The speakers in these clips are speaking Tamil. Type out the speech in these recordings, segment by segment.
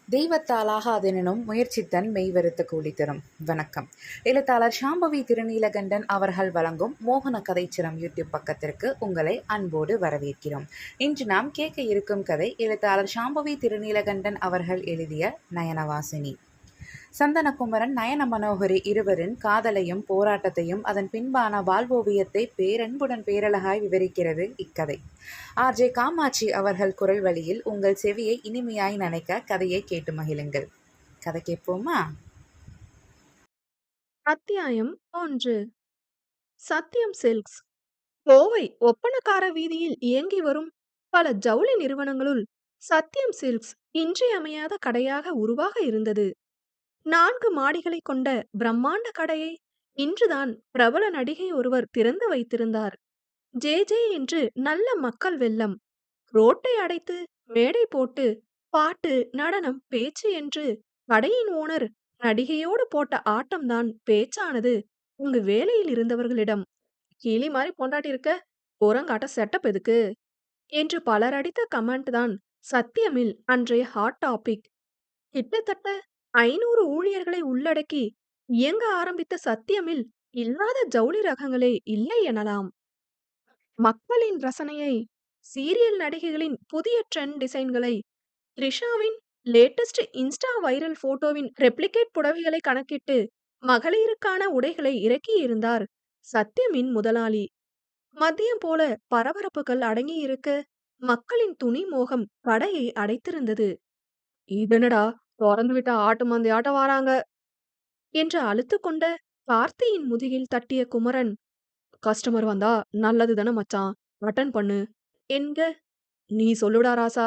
தெய்வத்தாலாகாதெனினும் முயற்சித்தன் மெய்வருத்த கூலி தரும். வணக்கம். எழுத்தாளர் சாம்பவி திருநீலகண்டன் அவர்கள் வழங்கும் மோகன கதைச்சிரம் யூடியூப் பக்கத்திற்கு உங்களை அன்போடு வரவேற்கிறோம். இன்று நாம் கேட்க இருக்கும் கதை எழுத்தாளர் சாம்பவி திருநீலகண்டன் அவர்கள் எழுதிய நயனவாசினி. சந்தனகுமரன் நயன மனோகரி இருவரின் காதலையும் போராட்டத்தையும் அதன் பின்பான வாழ்வோவியத்தை பேரன்புடன் பேரழகாய் விவரிக்கிறது இக்கதை. ஆர்ஜே காமாட்சி அவர்கள் குரல் வழியில் உங்கள் செவியை இனிமையாய் நினைக்க கதையை கேட்டு மகிழுங்கள். கதை கேட்போமா? அத்தியாயம் 1. சத்யம் சில்க்ஸ் கோவை ஒப்பனக்கார வீதியில் இயங்கி வரும் பல ஜவுளி நிறுவனங்களுள் சத்யம் சில்க்ஸ் இன்றியமையாத கடையாக உருவாக இருந்தது. 4 மாடிகளை கொண்ட பிரம்மாண்ட கடையை இன்றுதான் பிரபல நடிகை ஒருவர் திறந்து வைத்திருந்தார். ஜே ஜே என்று நல்ல மக்கள் வெள்ளம் ரோட்டை அடைத்து மேடை போட்டு பாட்டு நடனம் பேச்சு என்று கடையின் ஓனர் நடிகையோடு போட்ட ஆட்டம்தான் பேச்சானது. உங்க வேலையில் இருந்தவர்களிடம் கிளி மாதிரி பொண்டாட்டி இருக்க, குரங்காட்ட செட்டப் எதுக்கு என்று பலர் அடித்த கமெண்ட் தான் சத்தியமில் அன்றைய ஹாட் டாபிக். கிட்டத்தட்ட 500 ஊழியர்களை உள்ளடக்கி இயங்க ஆரம்பித்த சத்தியமில் இல்லாத ஜவுளி ரகங்களே இல்லை எனலாம். மக்களின் ரசனையை, சீரியல் நடிகைகளின் புதிய ட்ரெண்ட் டிசைன்களை, த்ரிஷாவின் லேட்டஸ்ட் இன்ஸ்டா வைரல் போட்டோவின் ரெப்ளிகேட் புடவைகளை கணக்கிட்டு மகளிருக்கான உடைகளை இறக்கியிருந்தார் சத்யமின் முதலாளி. மதியம் போல பரபரப்புகள் அடங்கியிருக்க மக்களின் துணி மோகம் கடையை அடைத்திருந்தது. இதனடா திறந்து விட்ட ஆட்டு மந்தை ஆட்ட வாராங்க என்று அழுத்து கொண்ட கார்த்தியின் முதுகில் தட்டிய குமரன், கஸ்டமர் வந்தா நல்லது தானே மச்சான், அட்டன் பண்ணு என்க. நீ சொல்லுடா ராசா,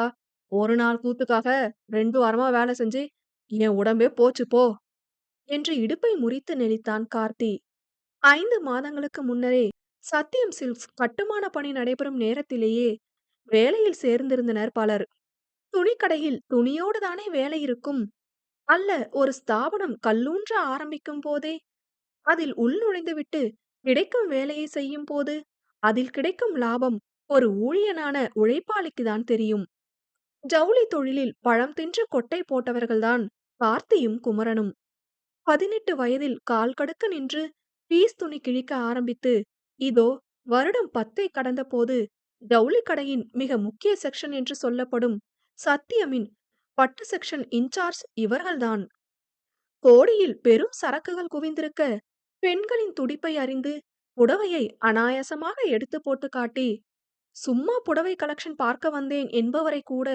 ஒரு நாள் கூத்துக்காக 2 வாரமா வேலை செஞ்சு என் உடம்பே போச்சு போ என்று இடுப்பை முறித்து நெளித்தான் கார்த்தி. 5 மாதங்களுக்கு முன்னரே சத்யம் சில்க்ஸ் கட்டுமான பணி நடைபெறும் நேரத்திலேயே வேலையில் சேர்ந்திருந்தனர் பலர். துணிக்கடையில் துணியோடு தானே வேலை இருக்கும். அல்ல, ஒரு ஸ்தாபனம் கல்லூன்ற ஆரம்பிக்கும் போதே அதில் உள்நுழைந்துவிட்டு கிடைக்கும் வேலையை செய்யும் போது அதில் கிடைக்கும் லாபம் ஒரு ஊழியனான உழைப்பாளிக்கு தான் தெரியும். ஜவுளி தொழிலில் பழம் தின்று கொட்டை போட்டவர்கள்தான் கார்த்தியும் குமரனும். 18 வயதில் கால் கடுக்க நின்று பீஸ் துணி கிழிக்க ஆரம்பித்து இதோ வருடம் 10 கடந்த போது ஜவுளி கடையின் மிக முக்கிய செக்ஷன் என்று சொல்லப்படும் சத்தியமின் பட்டு செக்ஷன் இன்சார்ஜ் இவர்கள்தான். கோடியில் பெரும் சரக்குகள் குவிந்திருக்க பெண்களின் துடிப்பை அறிந்து புடவையை அனாயாசமாக எடுத்து போட்டு காட்டி, சும்மா புடவை கலெக்ஷன் பார்க்க வந்தேன் என்பவரை கூட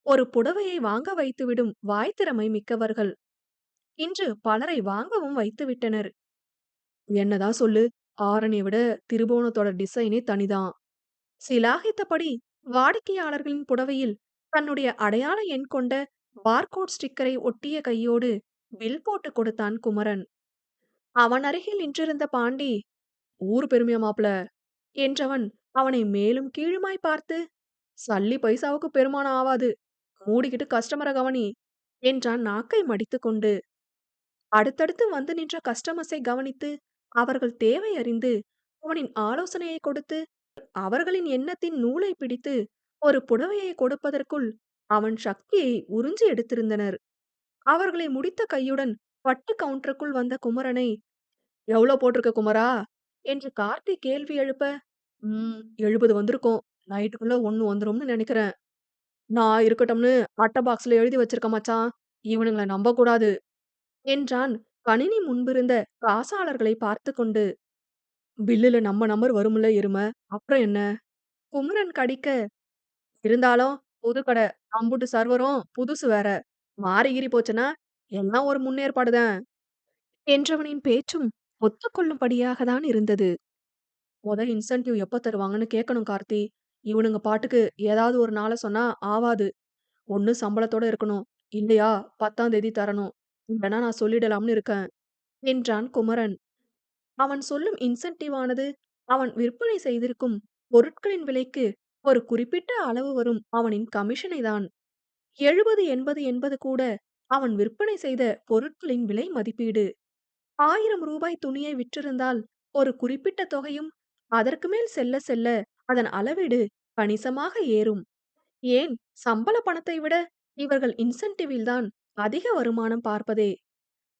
ஒரு புடவையை வாங்க வைத்துவிடும் வாய்த்திறமை மிக்கவர்கள். இன்று பலரை வாங்கவும் வைத்துவிட்டனர். என்னதான் சொல்லு, ஆரணியை விட திருபுவனத்தோட டிசைனே தனிதான். சிலாகித்தபடி வாடிக்கையாளர்களின் புடவையில் தன்னுடைய அடையாள எண் கொண்ட பார்கோட் ஸ்டிக்கரை ஒட்டிய கையோடு பில் போட்டு கொடுத்தான் குமரன். அவன் அருகில் நின்றிருந்த பாண்டி, ஊர் பெருமையா மாப்ள என்றவன் அவனை மேலும் கீழுமாய் பார்த்து, சல்லி பைசாவுக்கு பெருமானம் ஆவாது, மூடிக்கிட்டு கஸ்டமரை கவனி என்றான் நாக்கை மடித்துக் கொண்டு. அடுத்தடுத்து வந்து நின்ற கஸ்டமர்ஸை கவனித்து அவர்கள் தேவை அறிந்து அவனின் ஆலோசனையை கொடுத்து அவர்களின் எண்ணத்தின் நூலை பிடித்து ஒரு புடவையை கொடுப்பதற்குள் அவன் சக்தியை உறிஞ்சி எடுத்திருந்தனர். அவர்களை முடித்த கையுடன் பட்டு கவுண்டருக்குள் வந்த குமரனை, எவ்வளோ போட்டிருக்க குமரா என்று கார்த்தி கேள்வி எழுப்ப, 70 வந்திருக்கோம், நைட்டுக்குள்ள 1 வந்துரும்னு நினைக்கிறேன். நான் இருக்கட்டும்னு அட்டை பாக்ஸ்ல எழுதி வச்சிருக்க மச்சான், இவனுங்களை நம்ப கூடாது என்றான் கணினி முன்பிருந்த காசாளர்களை பார்த்து கொண்டு. பில்லுல நம்ம நம்பர் வரும்ல எரும, அப்புறம் என்ன? குமரன் கடிக்க, இருந்தாலும் புது கடை, அம்புட்டு சர்வரும் புதுசு வேற, மாறி கீறி போச்சுன்னா எல்லாம் ஒரு முன்னேற்பாடுதான் என்றவனின் பேச்சும் ஒத்துக்கொள்ளும்படியாக தான் இருந்தது. இன்சென்டிவ் எப்ப தருவாங்கன்னு கேட்கணும் கார்த்தி. இவனுங்க பாட்டுக்கு ஏதாவது ஒரு நாளை சொன்னா ஆவாது. ஒண்ணு சம்பளத்தோட இருக்கணும், இல்லையா 10ஆம் தேதி தரணும். இல்லைன்னா நான் சொல்லிடலாம்னு இருக்கேன் என்றான் குமரன். அவன் சொல்லும் இன்சென்டிவ் ஆனது அவன் விற்பனை செய்திருக்கும் பொருட்களின் விலைக்கு ஒரு குறிப்பிட்ட அளவு வரும் அவனின் கமிஷனை தான். 70, 80 என்பது கூட அவன் விற்பனை செய்த பொருட்களின் விலை மதிப்பீடு. 1000 ரூபாய் துணியை விற்றிருந்தால் ஒரு குறிப்பிட்ட தொகையும் அதற்கு மேல் செல்ல செல்ல அதன் அளவீடு கணிசமாக ஏறும். ஏன், சம்பள பணத்தை விட இவர்கள் இன்சென்டிவில் தான் அதிக வருமானம் பார்ப்பதே.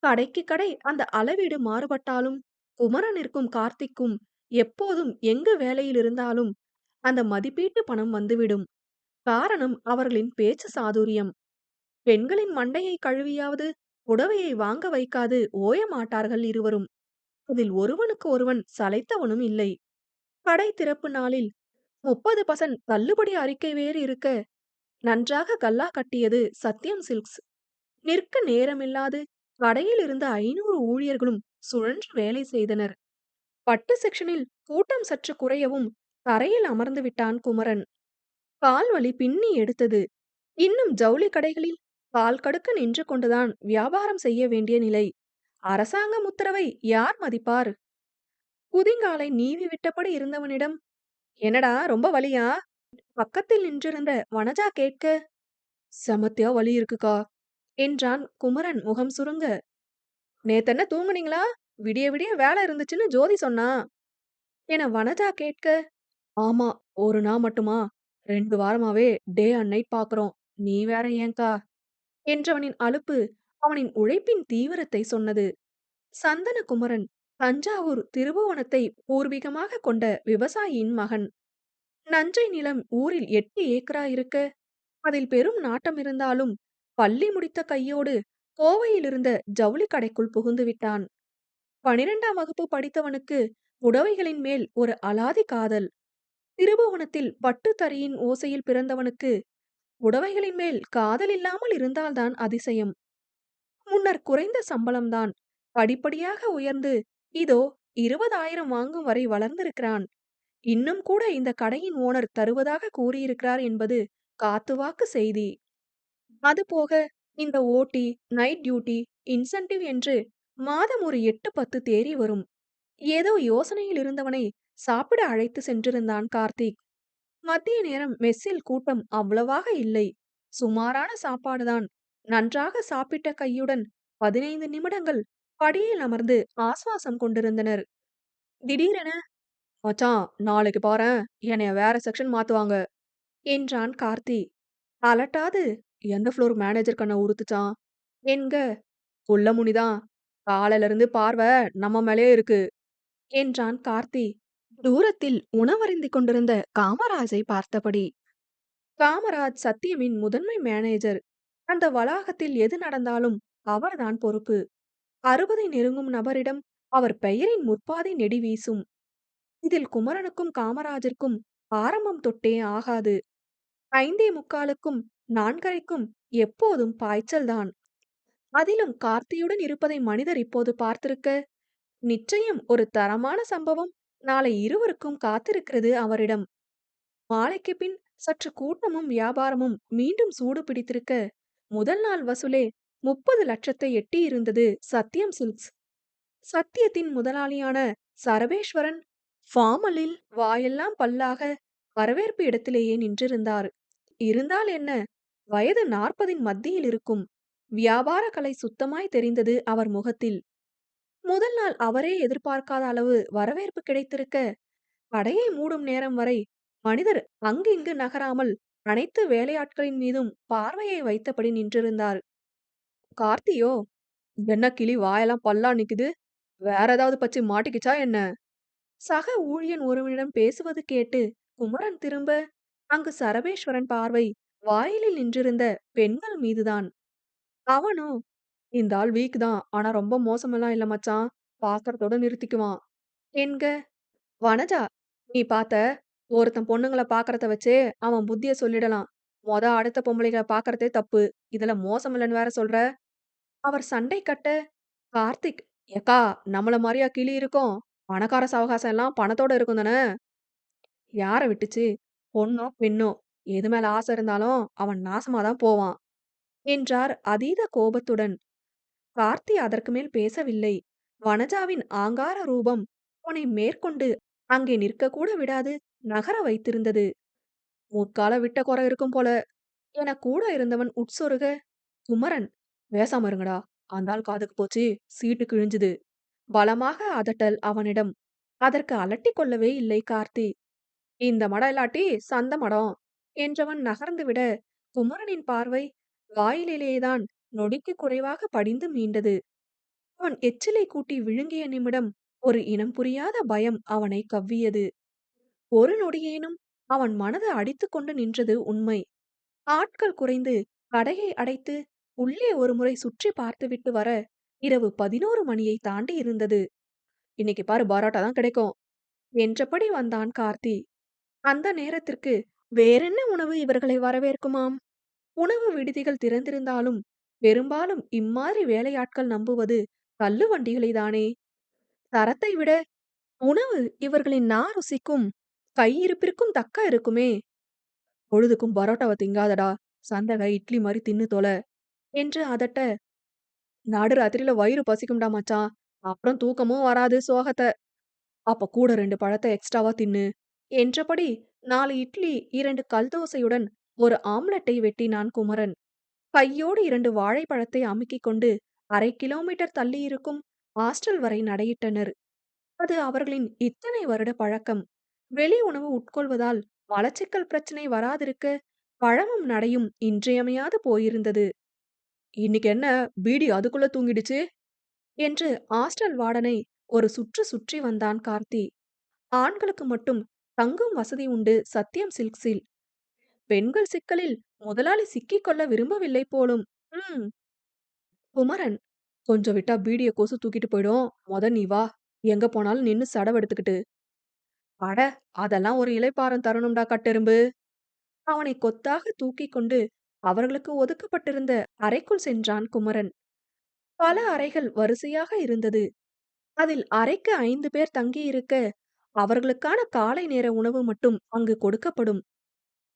கடைக்கு கடை அந்த அளவீடு மாறுபட்டாலும், குமரனிற்கும் கார்த்திக்கும் எப்போதும் எங்கு வேலையில் இருந்தாலும் அந்த மதிப்பீட்டு பணம் வந்துவிடும். காரணம் அவர்களின் பேச்சு சாதுரியம். பெண்களின் மண்டையை கழுவியாவது புடவையை வாங்க வைக்காது ஓய மாட்டார்கள் இருவரும். அதில் ஒருவனுக்கு ஒருவன் சளைத்தவனும் இல்லை. கடை திறப்பு நாளில் 30% தள்ளுபடி அறிக்கை வேறு இருக்க நன்றாக கல்லா கட்டியது சத்யம் சில்க்ஸ். நிற்க நேரமில்லாது கடையில் இருந்த 500 ஊழியர்களும் சுழன்று வேலை செய்தனர். பட்டு செக்ஷனில் கூட்டம் சற்று குறையவும் தரையில் அமர்ந்து விட்டான் குமரன். கால் வலி பின்னி எடுத்தது. இன்னும் ஜவுளி கடைகளில் கால் கடுக்க நின்று கொண்டுதான் வியாபாரம் செய்ய வேண்டிய நிலை. அரசாங்கம் உத்தரவை யார் மதிப்பார்? குதிங்காலை நீவி விட்டபடி இருந்தவனிடம், என்னடா ரொம்ப வலியா? பக்கத்தில் நின்றிருந்த வனஜா கேட்க, செமத்தியா வலி இருக்குக்கா என்றான் குமரன் முகம் சுருங்க. நேத்தென்ன தூங்குனீங்களா? விடிய விடிய வேலை இருந்துச்சுன்னு ஜோதி சொன்னா என வனஜா கேட்க, ஆமா, ஒரு நாள் மட்டுமா? 2 வாரமாவே டே அண்ட் நைட் பாக்குறோம். நீ வேற ஏன்க்கா என்றவனின் அலுப்பு அவனின் உழைப்பின் தீவிரத்தை சொன்னது. சந்தனகுமரன் தஞ்சாவூர் திருபுவனத்தை பூர்வீகமாக கொண்ட விவசாயியின் மகன். நஞ்சை நிலம் ஊரில் 8 ஏக்கரா இருக்க அதில் பெரும் நாட்டம் இருந்தாலும் பள்ளி முடித்த கையோடு கோவையில் இருந்த ஜவுளி கடைக்குள் புகுந்து விட்டான். 12ஆம் வகுப்பு படித்தவனுக்கு புடவைகளின் மேல் ஒரு அலாதி காதல். திருபுவனத்தில் பட்டு தறியின் ஓசையில் பிறந்தவனுக்கு புடவைகளின் மேல் காதல் இல்லாமல் இருந்தால்தான் அதிசயம். முன்னர் குறைந்த சம்பளம்தான் படிப்படியாக உயர்ந்து இதோ 20,000 வாங்கும் வரை வளர்ந்திருக்கிறான். இன்னும் கூட இந்த கடையின் ஓனர் தருவதாக கூறியிருக்கிறார் என்பது காத்துவாக்கு செய்தி. அதுபோக இந்த ஓடி, நைட் டியூட்டி, இன்சென்டிவ் என்று மாதம் ஒரு 8 10 தேறி வரும். ஏதோ யோசனையில் இருந்தவனை சாப்பிட அழைத்து சென்றிருந்தான் கார்த்திக். மதிய நேரம் மெஸ்ஸில் கூட்டம் அவ்வளவாக இல்லை. சுமாரான சாப்பாடுதான். நன்றாக சாப்பிட்ட கையுடன் 15 நிமிடங்கள் படியில் அமர்ந்து ஆசுவாசம் கொண்டிருந்தனர். திடீரென, மச்சான் நாளைக்கு பாரேன், என்னைய வேற செக்ஷன் மாத்துவாங்க என்றான் கார்த்தி. அலட்டாது, எந்த ஃப்ளோர் மேனேஜர் கண்ண உறுத்துச்சான் என்க, புள்ள முனிதான், காலையில இருந்து பார்வை நம்ம மேலே இருக்கு என்றான் கார்த்தி. தூரத்தில் உணவருந்திக் கொண்டிருந்த காமராஜை பார்த்தபடி. காமராஜ் சத்யமின் முதன்மை மேனேஜர். அந்த வளாகத்தில் எது நடந்தாலும் அவர்தான் பொறுப்பு. 60 நெருங்கும் நபரிடம் அவர் பெயரின் முற்பாதி நெடி வீசும். இதில் குமரனுக்கும் காமராஜிற்கும் ஆரம்பம் தொட்டே ஆகாது. 5:45க்கும் 4:30க்கும் எப்போதும் பாய்ச்சல்தான். அதிலும் கார்த்தியுடன் இருப்பதை மனிதர் இப்போது பார்த்திருக்க, நிச்சயம் ஒரு தரமான சம்பவம் நாளை இருவருக்கும் காத்திருக்கிறது அவரிடம். மாலைக்கு பின் சற்று கூட்டமும் வியாபாரமும் மீண்டும் சூடு பிடித்திருக்க, முதல் நாள் வசூலே 30 லட்சத்தை எட்டியிருந்தது சத்யம் சில்க்ஸ். சத்தியத்தின் முதலாளியான சரபேஸ்வரன் ஃபார்மலில் வாயெல்லாம் பல்லாக வரவேற்பு இடத்திலேயே நின்றிருந்தார். இருந்தால் என்ன, வயது 40 மத்தியில் இருக்கும். வியாபார கலை சுத்தமாய் தெரிந்தது அவர் முகத்தில். முதல் நாள் அவரே எதிர்பார்க்காத அளவு வரவேற்பு கிடைத்திருக்க, கடையை மூடும் நேரம் வரை மனிதர் அங்கிங்கு நகராமல் அனைத்து வேலையாட்களின் மீதும் பார்வையை வைத்தபடி நின்றிருந்தார். கார்த்தியோ, என்ன கிளி வாயெல்லாம் பல்லா நிக்குது, வேற ஏதாவது பச்சி மாட்டிக்கிச்சா என்ன? சக ஊழியன் ஒருவனிடம் பேசுவது கேட்டு குமரன் திரும்ப, அங்கு சரபேஸ்வரன் பார்வை வாயிலில் நின்றிருந்த பெண்கள் மீதுதான். அவனோ, இந்த ஆள் வீக் தான், ஆனா ரொம்ப மோசமெல்லாம் இல்ல மச்சான், பாக்கறதோட நிறுத்திக்குவான் என்க. வனஜா, நீ பாத்த, ஒருத்தன் பொண்ணுங்கள பாக்கறத வச்சே அவன் புத்திய சொல்லிடலாம். அடுத்த பொம்பளைங்கள பாக்கறதே தப்பு, இதுல மோசமில்லன்னு வேற சொல்ற. அவர் சண்டை கட்ட, கார்த்திக், ஏக்கா நம்மள மாரியா கிளி இருக்கும்? பணக்கார சாவகாசம் எல்லாம் பணத்தோட இருக்கும் தானே? யார விட்டுச்சு? பொண்ணோ பெண்ணோ எது மேல ஆசை இருந்தாலும் அவன் நாசமா தான் போவான் என்றார் அதீத கோபத்துடன். கார்த்தி அதற்கு மேல் பேசவில்லை. வனஜாவின் ஆங்கார ரூபம் அவனை மேற்கொண்டு அங்கே நிற்கக்கூட விடாது நகர வைத்திருந்தது. முற்கால விட்ட குறை இருக்கும் போல என கூட இருந்தவன் உட்சொருக, குமரன், பேசாம இருங்கடா, அந்த ஆள் காதுக்கு போச்சு, சீட்டு கிழிஞ்சுது பலமாக அதட்டல் அவனிடம். அதற்கு அலட்டிக் கொள்ளவே இல்லை கார்த்தி. இந்த மடம் இல்லாட்டி சந்த மடம் என்றவன் நகர்ந்து விட, குமரனின் பார்வை வாயிலிலேதான் நொடிக்கு குறைவாக படிந்து மீண்டது. அவன் எச்சிலை கூட்டி விழுங்கிய நிமிடம் ஒரு இனம் புரியாத பயம் அவனை கவ்வியது. ஒரு நொடியேனும் அவன் மனது அடித்துக் கொண்டு நின்றது உண்மை. ஆட்கள் குறைந்து கடையை அடைத்து உள்ளே ஒருமுறை சுற்றி பார்த்துவிட்டு வர இரவு 11 மணியை தாண்டி இருந்தது. இன்னைக்கு பாரு பரோட்டா தான் கிடைக்கும் என்றபடி வந்தான் கார்த்தி. அந்த நேரத்திற்கு வேறென்ன உணவு இவர்களை வரவேற்குமாம்? உணவு விடுதிகள் திறந்திருந்தாலும் பெரும்பாலும் இம்மாதிரி வேலையாட்கள் நம்புவது தள்ளு வண்டிகளை தானே. தரத்தை விட உணவு இவர்களின் நா ருசிக்கும் கையிருப்பிற்கும் தக்க இருக்குமே. பொழுதுக்கும் பரோட்டாவை திங்காதடா, சந்தக இட்லி மாதிரி தின்னு தொலை என்று அதட்ட, நடு ராத்திரியில வயிறு பசிக்கும்டா மச்சான், அப்புறம் தூக்கமும் வராது சோகத்த, அப்ப கூட 2 பழத்தை எக்ஸ்ட்ராவா தின்னு என்றபடி 4 இட்லி 2 கல் தோசையுடன் ஒரு ஆம்லெட்டை வெட்டினான் குமரன். கையோடு 2 வாழைப்பழத்தை அமுக்கிக் கொண்டு 1/2 கிலோமீட்டர் தள்ளியிருக்கும் ஹாஸ்டல் வரை நடையிட்டனர். அது அவர்களின் இத்தனை வருட பழக்கம். வெளி உணவு உட்கொள்வதால் மலச்சிக்கல் பிரச்சனை வராதிருக்க பழமும் நடையும் இன்றியமையாது போயிருந்தது. இன்னைக்கு என்ன பீடி அதுக்குள்ள தூங்கிடுச்சு என்று ஹாஸ்டல் வார்டனை ஒரு சுற்று சுற்றி வந்தான் கார்த்தி. ஆண்களுக்கு மட்டும் தங்கும் வசதி உண்டு சத்யம் சில்க்ஸில். பெண்கள் சிக்கலில் முதலாளி சிக்கிக் கொள்ள விரும்பவில்லை போலும். ம் குமரன், கொஞ்சம் விட்டா பீடிய கொசு தூக்கிட்டு போயிடும். நீ வா. எங்க போனாலும் நின்னு சடவெடுத்துக்கிட்டு. அட, அதெல்லாம் ஒரு இளைப்பாறும் தரணும்டா கட்டெரும்பு. அவனை கொத்தாக தூக்கிக் கொண்டு அவர்களுக்கு ஒதுக்கப்பட்டிருந்த அறைக்குள் சென்றான் குமரன். பல அறைகள் வரிசையாக இருந்தது. அதில் அறைக்கு 5 பேர் தங்கியிருக்க அவர்களுக்கான காலை நேர உணவு மட்டும் அங்கு கொடுக்கப்படும்.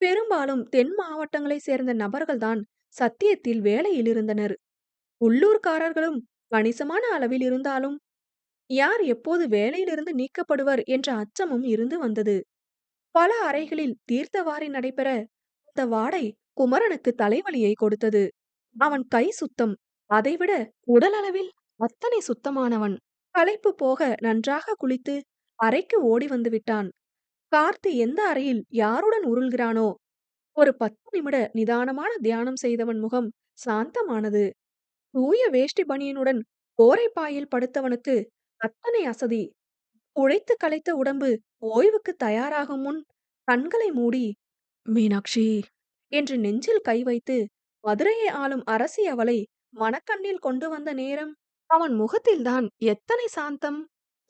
பெரும்பாலும் தென் மாவட்டங்களைச் சேர்ந்த நபர்கள்தான் சத்தியத்தில் வேலையில் இருந்தனர். உள்ளூர்காரர்களும் கணிசமான அளவில் இருந்தாலும் யார் எப்போது வேலையிலிருந்து நீக்கப்படுவர் என்ற அச்சமும் இருந்து வந்தது. பல அறைகளில் தீர்த்தவாரி நடைபெற அந்த வாடை குமரனுக்கு தலைவலியை கொடுத்தது. அவன் கை சுத்தம், அதைவிட உடலளவில் அத்தனை சுத்தமானவன். களைப்பு போக நன்றாக குளித்து அறைக்கு ஓடி வந்து விட்டான். கார்த்தி எந்த அறையில் யாருடன் உருள்கிறானோ, ஒரு 10 நிமிட நிதானமான தியானம் செய்தவன் முகம் சாந்தமானது. தூய வேஷ்டி பனியனுடன் கோரைப்பாயில் படுத்தவனுக்கு அத்தனை அசதி. உழைத்து களைத்த உடம்பு ஓய்வுக்கு தயாராகும் முன் கண்களை மூடி மீனாட்சி என்று நெஞ்சில் கை வைத்து மதுரையை ஆளும் அரசி அவளை மனக்கண்ணில் கொண்டு வந்த நேரம் அவன் முகத்தில்தான் எத்தனை சாந்தம்.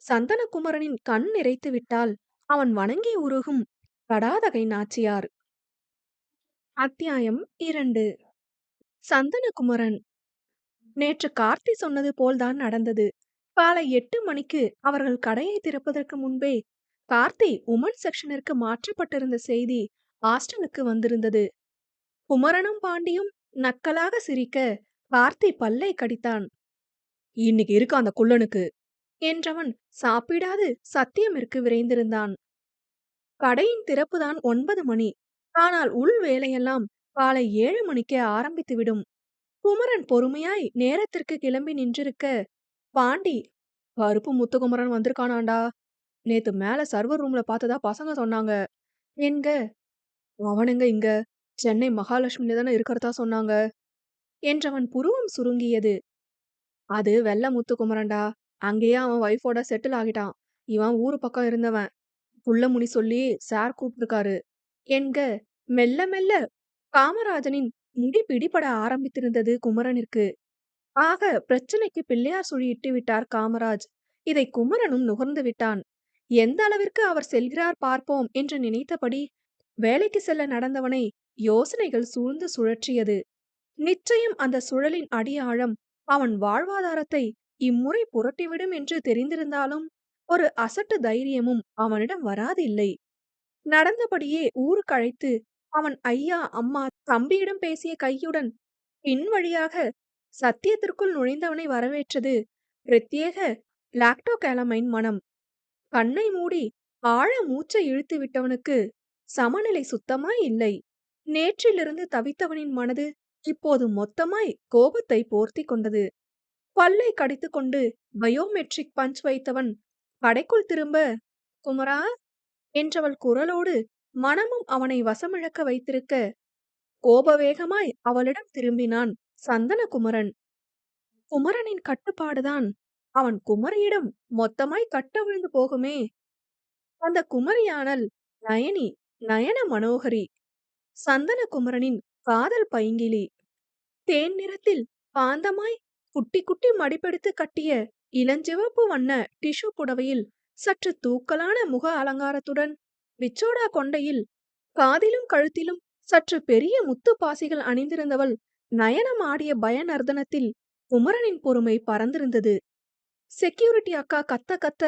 சந்தனகுமரனின் கண் நிறைத்து விட்டால் அவன் வணங்கி உருகும் கடாதகை நாச்சியார். அத்தியாயம் 2. சந்தனகுமரன். நேற்று கார்த்தி சொன்னது போல்தான் நடந்தது. காலை 8 மணிக்கு அவர்கள் கடையை திறப்பதற்கு முன்பே கார்த்தி உமன் செக்ஷனிற்கு மாற்றப்பட்டிருந்த செய்தி ஹாஸ்டலுக்கு வந்திருந்தது. குமரனும் பாண்டியும் நக்கலாக சிரிக்க கார்த்தி பல்லை கடித்தான். இன்னைக்கு இருக்கு அந்த குள்ளனுக்கு என்றவன் சாப்பிடாது சத்தியமிற்கு விரைந்திருந்தான். கடையின் திறப்புதான் 9 மணி. ஆனால் உள் வேலையெல்லாம் காலை 7 மணிக்கே ஆரம்பித்துவிடும். குமரன் பொறுமையாய் நேரத்திற்கு கிளம்பி நின்றிருக்க, பாண்டி, கருப்பு முத்துக்குமரன் வந்திருக்கானாண்டா, நேத்து மேல சர்வர் ரூம்ல பார்த்ததா பசங்க சொன்னாங்க என்க. அவனுங்க இங்க சென்னை மகாலட்சுமில தானே இருக்கிறதா சொன்னாங்க என்றவன் புருவம் சுருங்கியது. அது வெள்ள முத்துக்குமரன்டா, அங்கேயே அவன் ஒய்ஃபோட செட்டில் ஆகிட்டான். இவன் ஊரு பக்கம் இருந்தவன். புள்ள முனி சொல்லி சார் கூப்பிட்டுருக்காரு என்க. மெல்ல மெல்ல காமராஜனின் முடி பிடிபட ஆரம்பித்திருந்தது குமரனிற்கு. ஆக பிரச்சனைக்கு பிள்ளையார் சுழி இட்டு விட்டார் காமராஜ். இதை குமரனும் நுகர்ந்து விட்டான். எந்த அளவிற்கு அவர் செல்கிறார் பார்ப்போம் என்று நினைத்தபடி வேலைக்கு செல்ல நடந்தவனை யோசனைகள் சூழ்ந்து சுழற்றியது. நிச்சயம் அந்த சுழலின் அடி ஆழம் அவன் வாழ்வாதாரத்தை இம்முறை புரட்டிவிடும் என்று தெரிந்திருந்தாலும் ஒரு அசட்டு தைரியமும் அவனிடம் வராதில்லை. நடந்தபடியே ஊருக்கு அழைத்து அவன் ஐயா அம்மா தம்பியிடம் பேசிய கையுடன் பின் வழியாக சத்தியத்திற்குள் நுழைந்தவனை வரவேற்றது பிரத்யேக லாக்டோகேலமைன் மனம். கண்ணை மூடி ஆழ மூச்சை இழுத்து விட்டவனுக்கு சமநிலை சுத்தமாய் இல்லை. நேற்றிலிருந்து தவித்தவனின் மனது இப்போது மொத்தமாய் கோபத்தை போர்த்தி கொண்டது. பல்லை கடித்துக்கொண்டு பயோமெட்ரிக் பஞ்ச் வைத்தவன் கடைக்குள் திரும்ப, குமரா என்றவள் குரலோடு மனமும் அவனை வசமிழக்க வைத்திருக்க கோபவேகமாய் அவளிடம் திரும்பினான் சந்தனகுமரன். குமரனின் கட்டுப்பாடுதான் அவன் குமரியிடம் மொத்தமாய் கட்டவிழ்ந்து போகுமே. அந்த குமரியானல் நயனி, நயன மனோகரி, சந்தனகுமரனின் காதல் பைங்கிளி. தேன் நிறத்தில் பாந்தமாய் குட்டி குட்டி மடிப்பெடுத்து கட்டிய இளஞ்சிவப்பு வண்ண டிஷ்யூ புடவையில் சற்று தூக்கலான முக அலங்காரத்துடன், விச்சோடா கொண்டையில் காதிலும் கழுத்திலும் சற்று பெரிய முத்து பாசிகள் அணிந்திருந்தவள் நயனம் ஆடிய பய நர்த்தனத்தில் குமரனின் பொறுமை பறந்திருந்தது. செக்யூரிட்டி அக்கா கத்த கத்த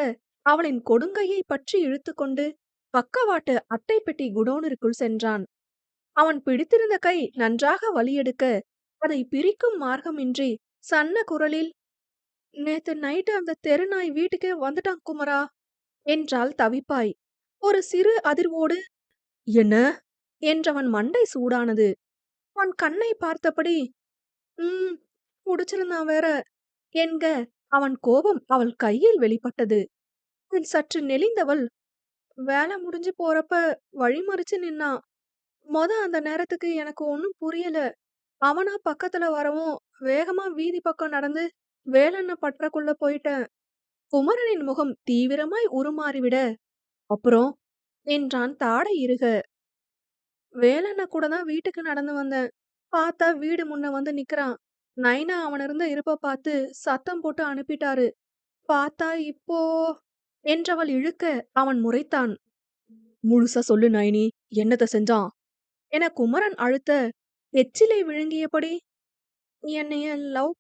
அவளின் கொடுங்கையை பற்றி இழுத்துக்கொண்டு பக்கவாட்டு அட்டை பெட்டி குடோனிற்குள் சென்றான். அவன் பிடித்திருந்த கை நன்றாக வலியெடுக்க அதை பிரிக்கும் மார்க்கமின்றி சன்ன குரலில், நேத்து நைட்டு அந்த தெரு நாய் வீட்டுக்கே வந்துட்டான் குமரா என்றாள் தவிப்பாய். ஒரு சிறு அதிர்வோடு, என்ன என்றவன் மண்டை சூடானது. அவன் கண்ணை பார்த்தபடி, ம் குடிச்சிருந்தான் வேற என்க அவன் கோபம் அவள் கையில் வெளிப்பட்டது. அதில் சற்று நெளிந்தவள், வேலை முடிஞ்சு போறப்ப வழிமறிச்சு நின்னான். அந்த நேரத்துக்கு எனக்கு ஒன்னும் புரியல. அவனா பக்கத்துல வரவும் வேகமா வீதி பக்கம் நடந்து வேலண்ண பட்டறக்குள்ள போயிட்டேன். குமரனின் முகம் தீவிரமாய் உருமாறிவிட, அப்புறம் என்றான் தாடை இறுக. வேலண்ண கூட தான் வீட்டுக்கு நடந்து வந்தேன். பார்த்தா வீடு முன்ன வந்து நிக்கிறான். நைனா அவன் இருந்த இருப்ப பார்த்து சத்தம் போட்டு அனுப்பிட்டாரு. பார்த்தா இப்போ என்றவள் இழுக்க அவன் முறைத்தான். முழுசா சொல்லு நைனி, என்னத்த செஞ்சான் என குமரன் அழுத்த, எச்சிலை விழுங்கியபடி, என்னைய லவ்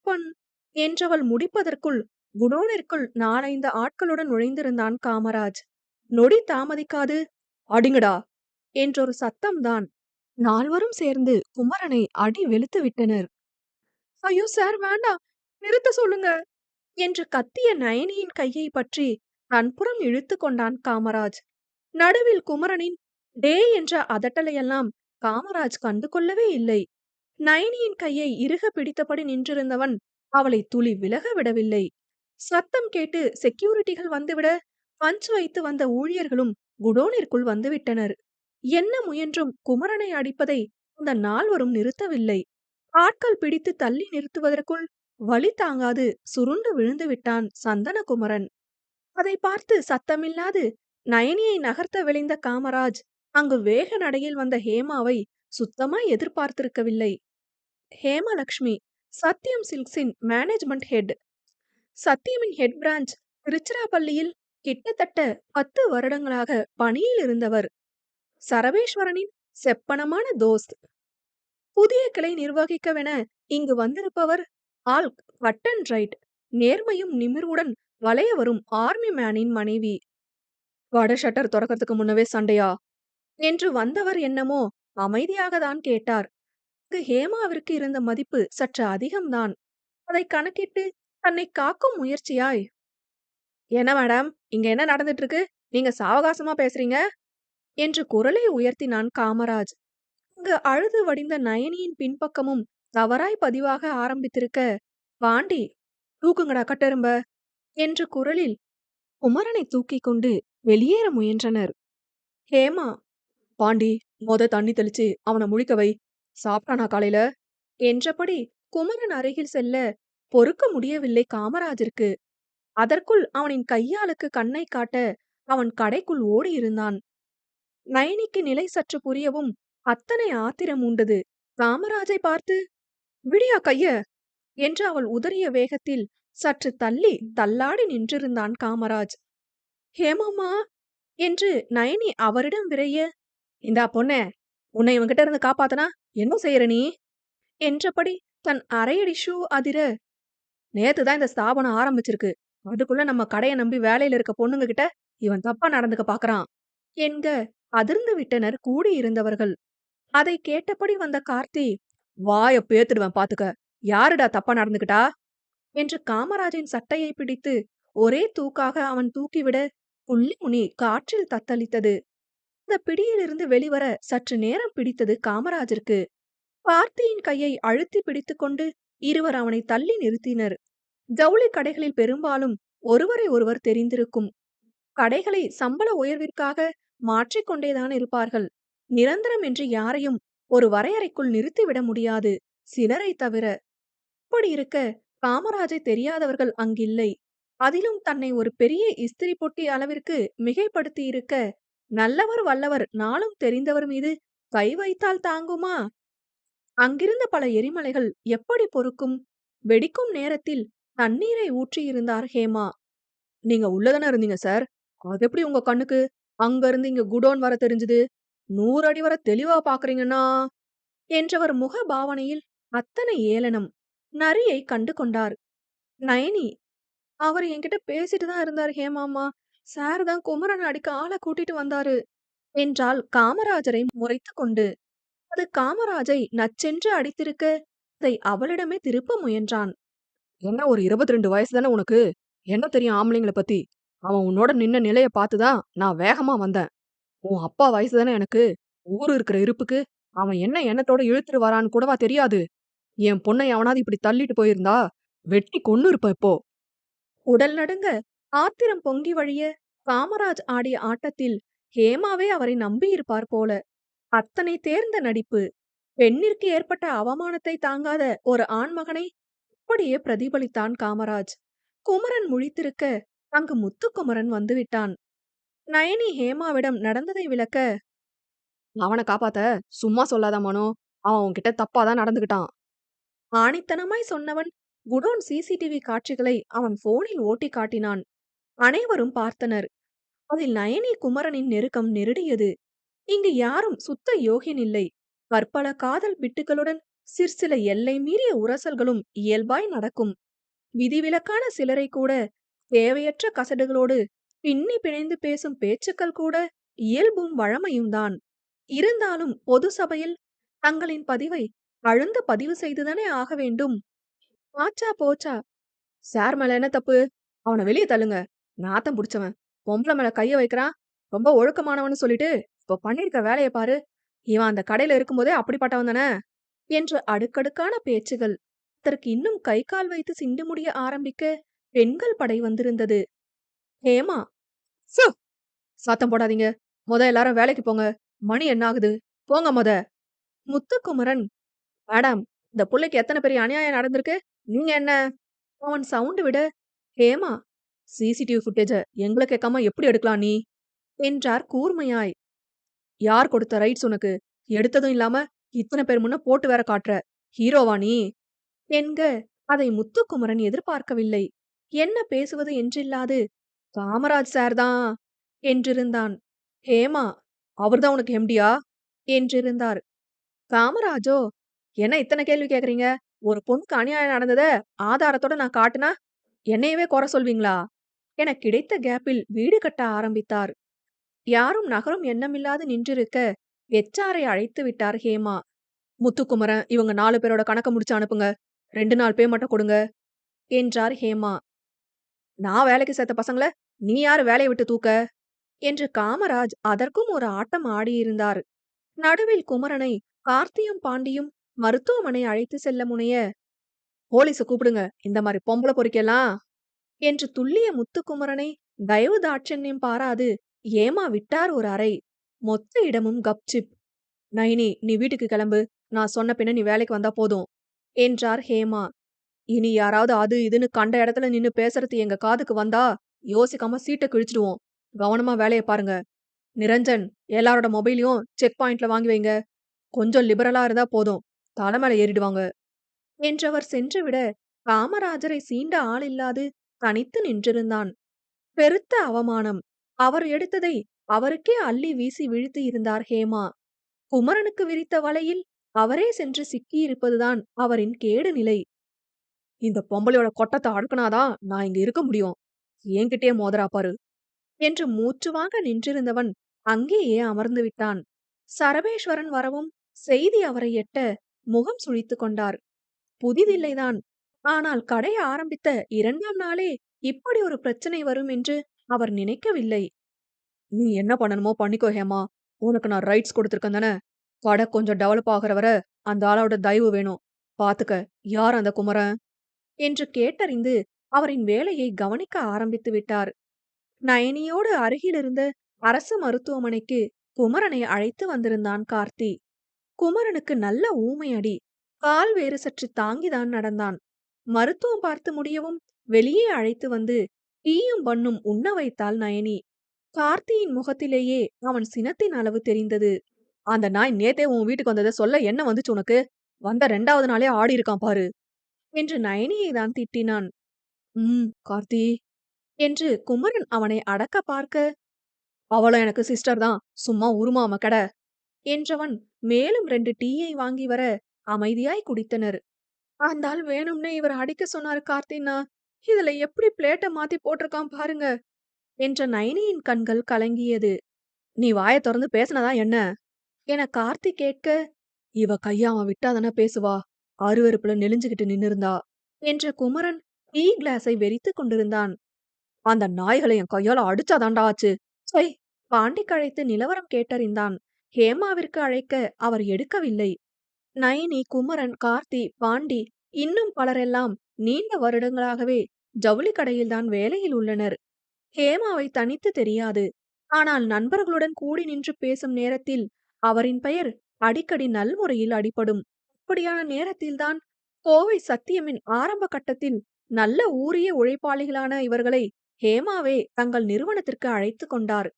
என்றவள் முடிப்பதற்குள் குடோனிற்குள் 4-5 ஆட்களுடன் நுழைந்திருந்தான் காமராஜ். நொடி தாமதிக்காது, அடிங்கடா என்றொரு சத்தம்தான். 4வரும் சேர்ந்து குமரனை அடி வெளுத்து விட்டனர். ஐயோ சார், வேண்டாம், நிறுத்த சொல்லுங்க என்று கத்திய நயனியின் கையை பற்றி தன்புறம் இழுத்து கொண்டான் காமராஜ். நடுவில் குமரனின் டே என்ற அதட்டலையெல்லாம் காமராஜ் கண்டு கொள்ளவே இல்லை. நயனியின் கையை இறுக பிடித்தபடி நின்றிருந்தவன் அவளை துளி விலக விடவில்லை. சத்தம் கேட்டு செக்யூரிட்டிகள் வந்துவிட, பஞ்ச் வைத்து வந்த ஊழியர்களும் குடோனிற்குள் வந்துவிட்டனர். என்ன முயன்றும் குமரனை அடிப்பதை அந்த 4வரும் நிறுத்தவில்லை. ஆட்கள் பிடித்து தள்ளி நிறுத்துவதற்குள் வலி தாங்காது சுருண்டு விழுந்து விட்டான் சந்தனகுமரன். அதை பார்த்து சத்தமில்லாது நயனியை நகர்த்த விளைந்த காமராஜ் அங்கு வேக நடையில் வந்த ஹேமாவை சுத்தமாய் எதிர்பார்த்திருக்கவில்லை. ஹேமலக்ஷ்மி, சத்யம் சில்க்ஸின் மேனேஜ்மெண்ட் ஹெட். சத்யமின் ஹெட் பிரான்ச் திருச்சிராப்பள்ளியில் கிட்டத்தட்ட 10 வருடங்களாக பணியில் இருந்தவர். சரவேஸ்வரனின் செப்பனமான தோஸ்த். புதிய கிளை நிர்வகிக்கவென இங்கு வந்திருப்பவர் ஆல் கட் அண்ட் ரைட், நேர்மையும் நிமிர்வுடன் வளைய வரும் ஆர்மி மேனின் மனைவி. வட ஷட்டர் திறக்கிறதுக்கு முன்னவே சண்டையா என்று வந்தவர் என்னமோ அமைதியாக தான் கேட்டார். ஹேமாவிற்கு இருந்த மதிப்பு சற்று அதிகம்தான். அதை கணக்கிட்டு தன்னை காக்கும் முயற்சியாய், என்ன மேடம், இங்க என்ன நடந்துட்டு இருக்கு? நீங்க சாவகாசமா பேசுறீங்க என்று குரலை உயர்த்தினான் காமராஜ். அங்கு அழுது வடிந்த நயனியின் பின்பக்கமும் தவறாய் பதிவாக ஆரம்பித்திருக்க, பாண்டி, தூக்குங்கடா கட்டெரும்ப என்று குரலில் குமரனை தூக்கிக் கொண்டு வெளியேற முயன்றனர். ஹேமா, பாண்டி, தண்ணி தெளிச்சு அவனை முழிக்க வை. சாப்பிட்டானா காலையில என்றபடி குமரன் அருகில் செல்ல பொறுக்க முடியவில்லை காமராஜிற்கு. அதற்குள் அவனின் கையாளுக்கு கண்ணை காட்ட அவன் கடைக்குள் ஓடியிருந்தான். நயனிக்கு நிலை சற்று புரியவும் அத்தனை ஆத்திரம் உண்டது. காமராஜை பார்த்து, விடியா கைய என்று அவள் உதறிய வேகத்தில் சற்று தள்ளி தள்ளாடி நின்றிருந்தான் காமராஜ். ஹேமாமா என்று நயனி அவரிடம் விரைய, இந்தா பொண்ணே, உன்னை இவன்கிட்ட இருந்து காப்பாத்தனா என்ன செய்யற நீ என்றபடி தன் அரையடி ஷூ அதிர, நேத்துதான் இந்த ஸ்தாபனம் ஆரம்பிச்சிருக்கு, அதுக்குள்ள நம்ம கடையை நம்பி வேலையில இருக்க பொண்ணுங்க கிட்ட இவன் தப்பா நடந்துக்க பாக்குறான் என்க அதிர்ந்து விட்டனர் கூடியிருந்தவர்கள். அதை கேட்டபடி வந்த கார்த்தி, வாய பேத்துடுவேன் பாத்துக்க, யாருடா தப்பா நடந்துகிட்டா என்று காமராஜின் சட்டையை பிடித்து ஒரே தூக்காக அவன் தூக்கிவிட, புள்ளி முனி காற்றில் தத்தளித்தது. அந்த பிடியிலிருந்து வெளிவர சற்று நேரம் பிடித்தது காமராஜிற்கு. பார்த்தியின் கையை அழுத்தி பிடித்துக்கொண்டு இருவர் அவனை தள்ளி நிறுத்தினர். ஜவுளி கடைகளில் பெரும்பாலும் ஒருவரை ஒருவர் தெரிந்திருக்கும். கடைகளை சம்பள உயர்விற்காக மாற்றிக்கொண்டேதான் இருப்பார்கள். நிரந்தரம் என்று யாரையும் ஒரு வரையறைக்குள் நிறுத்திவிட முடியாது, சிலரை தவிர. அப்படி இருக்க காமராஜை தெரியாதவர்கள் அங்கில்லை. அதிலும் தன்னை ஒரு பெரிய இஸ்திரி பொட்டி அளவிற்கு மிகைப்படுத்தி இருக்க, நல்லவர் வல்லவர் நாளும் தெரிந்தவர் மீது கை வைத்தால் தாங்குமா? அங்கிருந்த பல எரிமலைகள் எப்படி பொறுக்கும்? வெடிக்கும் நேரத்தில் தண்ணீரை ஊற்றியிருந்தார் ஹேமா. நீங்க உள்ளதானே இருந்தீங்க சார். அது எப்படி உங்க கண்ணுக்கு அங்க இருந்து இங்க குடோன் வர தெரிஞ்சது? 100 அடி வர தெளிவா பாக்குறீங்கன்னா என்றவர் முக பாவனையில் அத்தனை ஏளனம். நரியை கண்டு கொண்டார். நயனி, அவரு என்கிட்ட பேசிட்டு தான் இருந்தாரு ஹேமாம்மா. சார் தான் குமரன் அடிக்க ஆள கூட்டிட்டு வந்தாரு என்றாள் காமராஜரை முறைத்துக் கொண்டு. அது காமராஜை நச்சென்று அடித்திருக்க, அதை அவளிடமே திருப்ப முயன்றான். என்ன ஒரு 22 வயசு தானே உனக்கு? என்ன தெரியும் ஆம்பளைங்கள பத்தி? அவன் உன்னோட நின்ன நிலைய பார்த்து தான் நான் வேகமா வந்தேன். உன் அப்பா வயசு தானே எனக்கு. ஊரு இருக்கிற இருப்புக்கு அவன் என்ன எண்ணத்தோட இழுத்துட்டு வரான்னு கூடவா தெரியாது? என் பொண்ணை எவனாவது இப்படி தள்ளிட்டு போயிருந்தா வெட்டி கொன்னு இருப்பேன் இப்போ. உடல் நடுங்க ஆத்திரம் பொங்கி வழிய காமராஜ் ஆடிய ஆட்டத்தில் ஹேமாவே அவரை நம்பியிருப்பார் போல. அத்தனை தேர்ந்த நடிப்பு. பெண்ணிற்கு ஏற்பட்ட அவமானத்தை தாங்காத ஒரு ஆண்மகனை அப்படியே பிரதிபலித்தான் காமராஜ். குமரன் முழித்திருக்க அங்கு முத்துக்குமரன் வந்துவிட்டான். நயனி ஹேமாவிடம் நடந்ததை விளக்க, அவனை காப்பாத்த சும்மா சொல்லாத மனோ. அவன் உன்கிட்ட தப்பாதான் நடந்துகிட்டான். ஆணித்தனமாய் சொன்னவன் குடோன் சிசிடிவி காட்சிகளை அவன் போனில் ஓட்டி காட்டினான். அனைவரும் பார்த்தனர். அதில் நயனி குமரனின் நெருக்கம் நெருடியது. இங்கு யாரும் சுத்த யோகியன் இல்லை. பற்பல காதல் பிட்டுகளுடன் சிற்சில எல்லை மீறிய உரசல்களும் இயல்பாய் நடக்கும். விதிவிலக்கான சிலரை கூட தேவையற்ற கசடுகளோடு பின்னி பிணைந்து பேசும் பேச்சுக்கள் கூட இயல்பும் வழமையும் தான். இருந்தாலும் பொது சபையில் தங்களின் பதிவை அழுந்த பதிவு செய்துதானே ஆக வேண்டும். ஆச்சா போச்சா, சார் மேல என்ன தப்பு? அவனை வெளியே தள்ளுங்க. நாத்தம் புடிச்சவன் பொம்பளை மேல கைய வைக்கிறான். ரொம்ப ஒழுக்கமானவன்னு சொல்லிட்டு இப்ப பண்ணிருக்க வேலையை பாரு. இவன் அந்த கடையில இருக்கும்போதே அப்படிப்பட்டவன் தானே என்று அடுக்கடுக்கான பேச்சுகள். அதற்கு இன்னும் கை கால் வைத்து சிண்டு முடிய ஆரம்பிக்க பெண்கள் படை வந்திருந்தது. ஹேமா, சு, சத்தம் போடாதீங்க. எல்லாரும் வேலைக்கு போங்க. மணி என்ன ஆகுது? போங்க மொத. முத்துக்குமரன், மேடம், இந்த புள்ளைக்கு எத்தனை பெரிய அநியாயம் நடந்திருக்கு. நீங்க என்ன? அவன் சவுண்டு விட, ஹேமா, சிசிடிவி ஃபுட்டேஜ எங்கள கேட்காம எப்படி எடுக்கலாம் நீ என்றார் கூர்மையாய். யார் கொடுத்த ரைட்ஸ் உனக்கு? எடுத்ததும் இல்லாம இத்தனை பேர் முன்ன போட்டு வேற காட்டுற. ஹீரோவா நீ என்க. அதை முத்துக்குமரன் எதிர்பார்க்கவில்லை. என்ன பேசுவது என்றில்லாது, காமராஜ் சார் தான் என்றிருந்தான். ஹேமா, அவர்தான் உனக்கு எம்டியா என்றிருந்தார். காமராஜோ, என்ன இத்தனை கேள்வி கேக்குறீங்க? ஒரு பொண்ணுக்கு அநியாயம் நடந்தத ஆதாரத்தோட நான் காட்டுனா என்னையவே குறை சொல்வீங்களா என கிடைத்த கேப்பில் வீடு கட்ட ஆரம்பித்தார். யாரும் நகரும் எண்ணமில்லாது நின்றிருக்க எச்ஆரை அழைத்து விட்டார் ஹேமா. முத்துக்குமரன், இவங்க 4 பேரோட கணக்க முடிச்சு அனுப்புங்க. 2 நாள் பே மட்டும் கொடுங்க என்றார் ஹேமா. நான் வேலைக்கு சேர்த்த பசங்கள நீ யாரு வேலையை விட்டு தூக்க என்று காமராஜ் அதற்கும் ஒரு ஆட்டம் ஆடியிருந்தார். நடுவில் குமரனை கார்த்தியும் பாண்டியும் மருத்துவமனை அழைத்து செல்ல முனைய, போலீஸ கூப்பிடுங்க, இந்த மாதிரி பொம்பளை பொறுக்கெல்லாம் என்று துள்ளிய முத்துக்குமரனை தயவு தாட்சண்யம் பாராது ஏமா விட்டார் ஒரு அறை. மொத்த இடமும் கப்சிப். நைனி, நீ வீட்டுக்கு கிளம்பு. நான் சொன்ன பின்ன நீ வேலைக்கு வந்தா போதும் என்றார் ஹேமா. இனி யாராவது அது இதுன்னு கண்ட இடத்துல நின்னு பேசுறது எங்க காதுக்கு வந்தா யோசிக்காம சீட்டை கிழிச்சிடுவோம். கவனமா வேலையை பாருங்க. நிரஞ்சன், எல்லாரோட மொபைலையும் செக் பாயிண்ட்ல வாங்கி வைங்க. கொஞ்சம் லிபரலா இருந்தா போதும், தலைமையில ஏறிடுவாங்க என்றவர் சென்றுவிட காமராஜரை சீண்ட ஆளில்லாது தனித்து நின்றிருந்தான். பெருத்த அவமானம். அவர் எடுத்ததை அவருக்கே அள்ளி வீசி வீழ்த்தி இருந்தார் ஹேமா. குமரனுக்கு விரித்த வலையில் அவரே சென்று சிக்கியிருப்பதுதான் அவரின் கேடு நிலை. இந்த பொம்பளையோட கொட்டத்தை அடுக்குனாதான் நான் இங்க இருக்க முடியும். என்கிட்டயே மோதரா பாரு என்று மூச்சு வாங்க நின்றிருந்தவன் அங்கேயே அமர்ந்து விட்டான். சரபேஸ்வரன் வரவும் செய்தி அவரை எட்ட முகம் சுழித்துக் கொண்டார். புதிதில்லைதான். ஆனால் கடை ஆரம்பித்த 2ஆம் நாளே இப்படி ஒரு பிரச்சனை வரும் என்று அவர் நினைக்கவில்லை. நீ என்ன பண்ணணுமோ பண்ணிக்கோ ஹேமா. உனக்கு நான் ரைட்ஸ் கொடுத்திருக்கேன் தானே. கடை கொஞ்சம் டெவலப் ஆகிற வரை அந்த ஆளோட தயவு வேணும். பாத்துக்க, யார் அந்த குமரன் என்று கேட்டறிந்து அவரின் வேலையை கவனிக்க ஆரம்பித்து விட்டார். நயனியோடு அருகிலிருந்த அரசு மருத்துவமனைக்கு குமரனை அழைத்து வந்திருந்தான் கார்த்தி. குமரனுக்கு நல்ல ஊமை அடி. கால் வேறு சற்று தாங்கிதான் நடந்தான். மருத்துவம் பார்த்து முடியவும் வெளியே அழைத்து வந்து டீயும் பண்ணும் உண்ண வைத்தாள் நயனி. கார்த்தியின் முகத்திலேயே அவன் சினத்தின் அளவு தெரிந்தது. அந்த நாய் நேத்தே உன் வீட்டுக்கு வந்ததை சொல்ல என்ன வந்துச்சு உனக்கு? வந்த 2வது நாளே ஆடி இருக்கான் பாரு என்று நயனியை தான் திட்டினான். கார்த்தி என்று குமரன் அவனை அடக்க பார்க்க, அவளும் எனக்கு சிஸ்டர் தான், சும்மா உருமாம கெட என்றவன் மேலும் 2 டீயை வாங்கி வர அமைதியாய் குடித்தனர். அந்தாள் வேணும்னே இவர் அடிக்க சொன்னாரு கார்த்தின்னா, இதுல எப்படி பிளேட்ட மாத்தி போட்டிருக்கான் பாருங்க என்ற நயனியின் கண்கள் கலங்கியது. நீ வாய திறந்து பேசினதா என்ன என கார்த்தி கேட்க, இவ கைய அவன் விட்டாதானே பேசுவா, அருவருப்புல நெளிஞ்சுகிட்டு நின்னிருந்தா என்ற குமரன் டீ கிளாஸை வெறித்துக் கொண்டிருந்தான். அந்த நாய்களை என் கையால அடிச்சாதாண்டா ஆச்சு. சை! பாண்டிக்கு அழைத்து நிலவரம் கேட்டறிந்தான். ஹேமாவிற்கு அழைக்க அவர் எடுக்கவில்லை. நயனி, குமரன், கார்த்தி, பாண்டி இன்னும் பலரெல்லாம் நீண்ட வருடங்களாகவே ஜவுளி கடையில்தான் வேலையில் உள்ளனர். ஹேமாவை தனித்து தெரியாது. ஆனால் நண்பர்களுடன் கூடி நின்று பேசும் நேரத்தில் அவரின் பெயர் அடிக்கடி நல்முறையில் அடிபடும். அப்படியான நேரத்தில்தான் கோவை சத்தியமின் ஆரம்ப கட்டத்தில் நல்ல ஊறிய உழைப்பாளிகளான இவர்களை ஹேமாவே தங்கள் நிறுவனத்திற்கு அழைத்து கொண்டார்.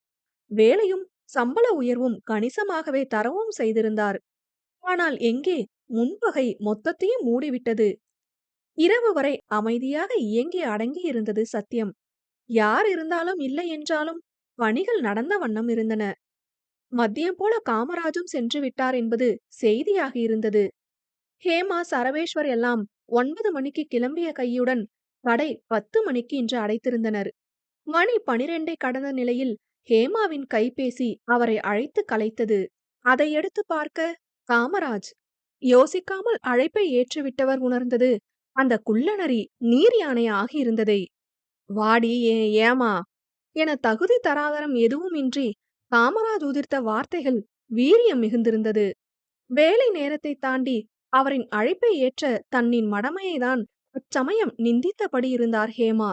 வேலையும் சம்பள உயர்வும் கணிசமாகவே தரவும் செய்திருந்தார். ஆனால் எங்கே, முன்பகை மொத்தத்தையும் மூடிவிட்டது. இரவு வரை அமைதியாக இயங்கி அடங்கி இருந்தது சத்தியம். யார் இருந்தாலும் இல்லை என்றாலும் பணிகள் நடந்த வண்ணம் இருந்தன. மதியம் போல காமராஜும் சென்று விட்டார் என்பது செய்தியாக இருந்தது. ஹேமா, சரவேஸ்வர் எல்லாம் 9 மணிக்கு கிளம்பிய கையுடன் கடை 10 மணிக்கு இன்று அடைத்திருந்தனர். மணி 12ஐ கடந்த நிலையில் ஹேமாவின் கைபேசி அவரை அழைத்து கலைத்தது. அதை எடுத்து பார்க்க காமராஜ். யோசிக்காமல் அழைப்பை ஏற்றுவிட்டவர் உணர்ந்தது அந்த குள்ளநரி நீர் யானை ஆகி இருந்ததை. வாடி ஏமா என தகுதி தராதரம் எதுவுமின்றி காமராஜ் உதிர்த்த வார்த்தைகள் வீரியம் மிகுந்திருந்தது. வேலை நேரத்தை தாண்டி அவரின் அழைப்பை ஏற்ற தன்னின் மடமையைதான் அச்சமயம் நிந்தித்தபடி இருந்தார் ஹேமா.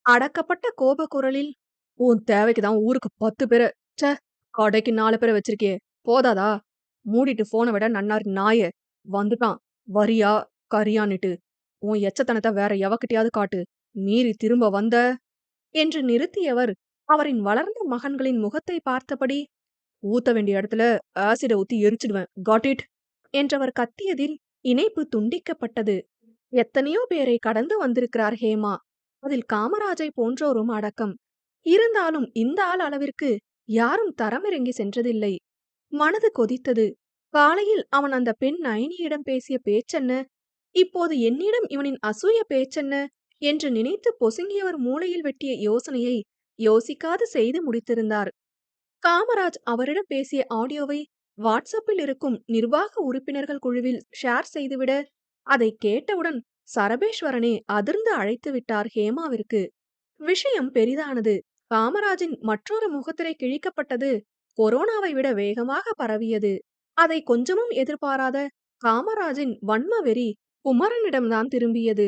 அடக்கப்பட்ட கோப குரலில், உன் தேவைக்குதான் ஊருக்கு 10 பேரை, ச்சே கடைக்கு 4 பேரை வச்சிருக்கே, போதாதா? மூடிட்டு போன விட நன்னார் நாய வந்துட்டான், வரியா கரியான்னுட்டு. உன் எச்சத்தனத்தை வேற எவக்கிட்டையாவது காட்டு, மீறி திரும்ப வந்த என்று நிறுத்தியவர் அவரின் வளர்ந்த மகன்களின் முகத்தை பார்த்தபடி, ஊத்த வேண்டிய இடத்துல ஆசிட ஊத்தி எரிச்சிடுவேன், காட் இட் என்றவர் கத்தியதில் இணைப்பு துண்டிக்கப்பட்டது. எத்தனையோ பேரை கடந்து வந்திருக்கிறார் ஹேமா. அதில் காமராஜை போன்றோரும் அடக்கம். இருந்தாலும் இந்த ஆள் அளவிற்கு யாரும் தரமிறங்கி சென்றதில்லை. மனது கொதித்தது. காலையில் அவன் அந்த பெண் நயனியிடம் பேசிய பேச்சென்ன, இப்போது என்னிடம் இவனின் அசூய பேச்சென்ன என்று நினைத்து பொசுங்கியவர் மூளையில் வெட்டிய யோசனையை யோசிக்காது செய்து முடித்திருந்தார். காமராஜ் அவரிடம் பேசிய ஆடியோவை வாட்ஸ்அப்பில் இருக்கும் நிர்வாக உறுப்பினர்கள் குழுவில் ஷேர் செய்துவிட, அதை கேட்டவுடன் சரபேஸ்வரனே அதிர்ந்து அழைத்து விட்டார் ஹேமாவிற்கு. விஷயம் பெரிதானது. காமராஜின் மற்றொரு முகத்திரை கிழிக்கப்பட்டது கொரோனாவை விட வேகமாக பரவியது. அதை கொஞ்சமும் எதிர்பாராத காமராஜின் வன்ம வெறி குமரனிடம்தான் திரும்பியது.